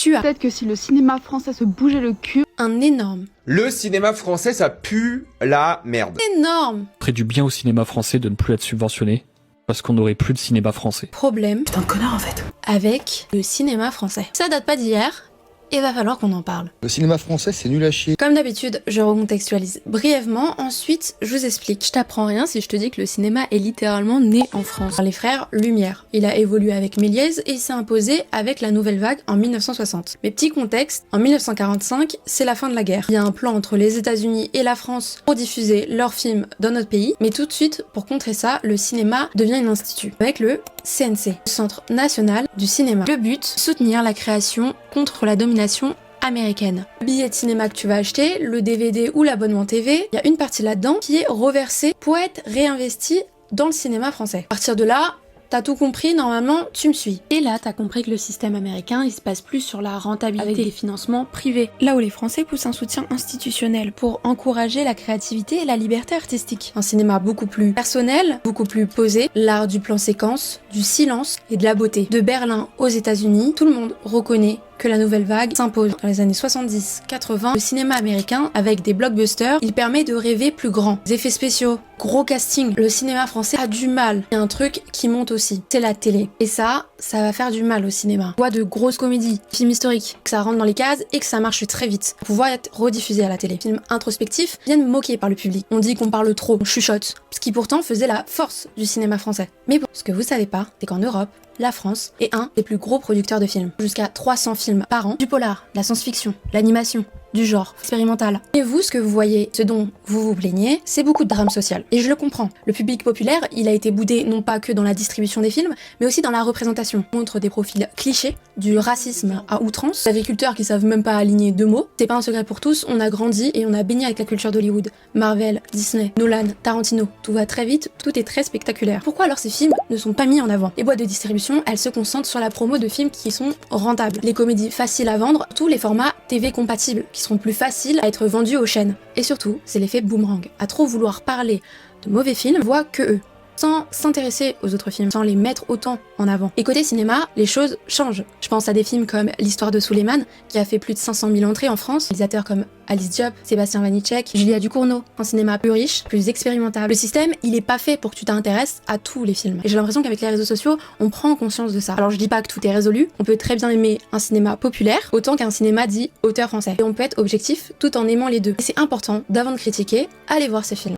Tu as Peut-être que si le cinéma français se bougeait le cul, un énorme, Le cinéma français, ça pue la merde. énorme ferait du bien au cinéma français de ne plus être subventionné, parce qu'on n'aurait plus de cinéma français. problème putain de connard en fait. avec le cinéma français. Ça date pas d'hier, et va falloir qu'on en parle. Le cinéma français, c'est nul à chier. Comme d'habitude, je recontextualise brièvement, ensuite je vous explique. Je t'apprends rien si je te dis que le cinéma est littéralement né en France. Par les frères Lumière. Il a évolué avec Méliès et s'est imposé avec la nouvelle vague en 1960. Mais petit contexte, en 1945, c'est la fin de la guerre. Il y a un plan entre les États-Unis et la France pour diffuser leurs films dans notre pays, mais tout de suite, pour contrer ça, le cinéma devient un institut. Avec le CNC, le Centre National du Cinéma. Le but, soutenir la création contre la domination américaine. Le billet de cinéma que tu vas acheter, le DVD ou l'abonnement TV, il y a une partie là-dedans qui est reversée pour être réinvestie dans le cinéma français. À partir de là, t'as tout compris, normalement, tu me suis. Et là, t'as compris que le système américain, il se passe plus sur la rentabilité avec des financements privés. Là où les Français poussent un soutien institutionnel pour encourager la créativité et la liberté artistique. Un cinéma beaucoup plus personnel, beaucoup plus posé, l'art du plan séquence, du silence et de la beauté. De Berlin aux États-Unis, tout le monde reconnaît que la nouvelle vague s'impose. Dans les années 70-80, le cinéma américain, avec des blockbusters, il permet de rêver plus grand. Des effets spéciaux, gros casting. Le cinéma français a du mal. Il y a un truc qui monte aussi, c'est la télé. Et ça va faire du mal au cinéma. On voit de grosses comédies, films historiques, que ça rentre dans les cases et que ça marche très vite, pour pouvoir être rediffusé à la télé. Films introspectifs viennent moqués par le public. On dit qu'on parle trop, on chuchote, ce qui pourtant faisait la force du cinéma français. Mais bon, ce que vous savez pas, c'est qu'en Europe, la France est un des plus gros producteurs de films. Jusqu'à 300 films par an. Du polar, la science-fiction, l'animation, du genre, expérimental. Et vous, ce que vous voyez, ce dont vous vous plaignez, c'est beaucoup de drame social. Et je le comprends. Le public populaire, il a été boudé non pas que dans la distribution des films, mais aussi dans la représentation. On montre des profils clichés, du racisme à outrance, d'agriculteurs qui savent même pas aligner deux mots. C'est pas un secret pour tous, on a grandi et on a baigné avec la culture d'Hollywood. Marvel, Disney, Nolan, Tarantino. Tout va très vite, tout est très spectaculaire. Pourquoi alors ces films ne sont pas mis en avant? Les boîtes de distribution, elles se concentrent sur la promo de films qui sont rentables. Les comédies faciles à vendre, tous les formats TV compatibles, qui seront plus faciles à être vendus aux chaînes. Et surtout, c'est l'effet boomerang. À trop vouloir parler de mauvais films, on voit que eux, sans s'intéresser aux autres films, sans les mettre autant en avant. Et côté cinéma, les choses changent. Je pense à des films comme L'Histoire de Suleiman, qui a fait plus de 500 000 entrées en France, réalisateurs comme Alice Diop, Sébastien Vanitschek, Julia Ducournau, un cinéma plus riche, plus expérimental. Le système, il est pas fait pour que tu t'intéresses à tous les films. Et j'ai l'impression qu'avec les réseaux sociaux, on prend conscience de ça. Alors je dis pas que tout est résolu, on peut très bien aimer un cinéma populaire, autant qu'un cinéma dit auteur français. Et on peut être objectif tout en aimant les deux. Et c'est important, d'avant de critiquer, allez voir ces films.